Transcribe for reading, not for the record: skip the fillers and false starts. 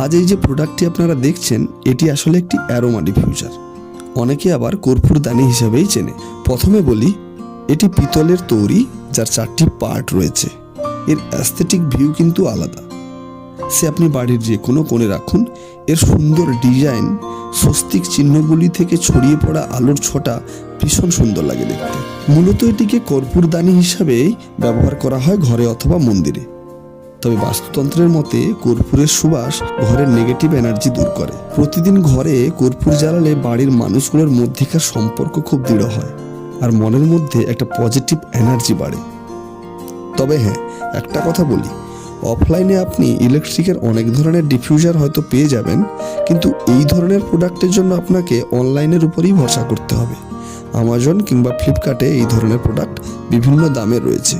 আজ এই যে প্রোডাক্টটি আপনারা দেখছেন, এটি আসলে একটি অ্যারোমা ডিফিউজার। অনেকে আবার কর্পূরদানি হিসাবেই চেনে। প্রথমে বলি, এটি পিতলের তৈরি, যার 4টি পার্ট রয়েছে। এর অ্যাস্থেটিক ভিউ কিন্তু আলাদা। সে আপনি বাড়ির যে কোনো কোণে রাখুন, এর সুন্দর ডিজাইন, স্বস্তিক চিহ্নগুলি থেকে ছড়িয়ে পড়া আলোর ছোটা ভীষণ সুন্দর লাগে দেখতে। মূলত এটিকে কর্পূরদানি হিসাবেই ব্যবহার করা হয় ঘরে অথবা মন্দিরে। তবে বাস্তুতন্ত্রের মতে কর্পূরের সুবাস ঘরের নেগেটিভ এনার্জি দূর করে। প্রতিদিন ঘরে কর্পূর জ্বালালে বাড়ির মানুষগুলোর মধ্যেকার সম্পর্ক খুব দৃঢ় হয় আর মনের মধ্যে একটা পজিটিভ এনার্জি বাড়ে। তবে হ্যাঁ, একটা কথা বলি, অফলাইনে আপনি ইলেকট্রিকের অনেক ধরনের ডিফিউজার হয়তো পেয়ে যাবেন, কিন্তু এই ধরনের প্রোডাক্টের জন্য আপনাকে অনলাইনের উপরেই ভরসা করতে হবে। অ্যামাজন কিংবা ফ্লিপকার্টে এই ধরনের প্রোডাক্ট বিভিন্ন দামে রয়েছে।